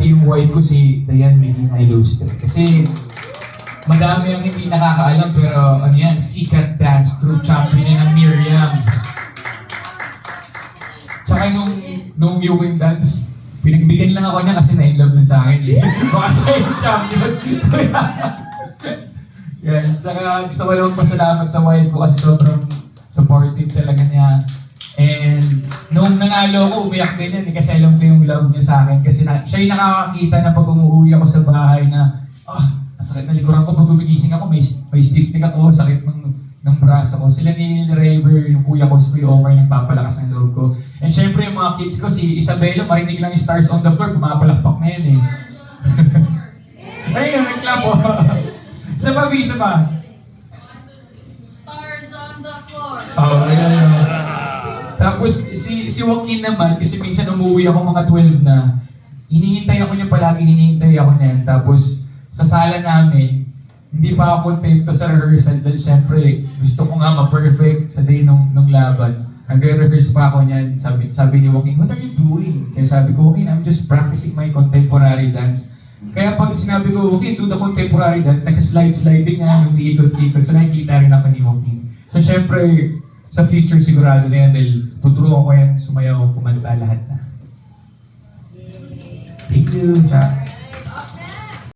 pati yung wife ko si Diane Medina Ilustre. Kasi madami ang hindi nakakaalam pero ano yan, sikat dance troupe champion yan ng Miriam. Tsaka nung Yuwing Dance, pinagbigyan lang ako niya kasi na-inlove na sa akin. Baka siya yung champion. Yan. Tsaka gusto ko lang pasalamat sa wife ko kasi sobrang supportive talaga niya. And nung nanalo ako, umiyak din yan kasi alam ko yung love niya sa akin. Kasi siya yung nakakakita na pag umuwi ako sa bahay na sakit na likuran ko. Pag gumigising ako, may stiff neck ako, sakit ng braso ko. Sila ni Raver, yung kuya ko, si Kuya Omar, nagpapalakas ng loob ko. And syempre yung mga kids ko, si Isabella, marinig lang yung Stars on the Floor, pumapalakpak na yan eh. Ayun, may clap oh. Isa pa. Stars on the floor. Ayan. Tapos si Joaquin naman, kasi minsan umuwi ako mga 12 na, hinihintay ako niya. Tapos sa sala namin, hindi pa ako kontento sa rehearsal dahil syempre gusto ko nga ma-perfect sa day nung laban. Nagre-rehearse pa ako niyan, sabi ni Joaquin, "What are you doing?" Sabi ko, "Okay, I'm just practicing my contemporary dance." Kaya pag sinabi ko, "Okay, do the contemporary dance," nag-sliding nga, yung ikot-ikot. So nakikita rin ako ni Joaquin. So syempre, sa future sigurado na yan dahil tuturuan ko yan, sumayaw, kumanta lahat na. Thank you.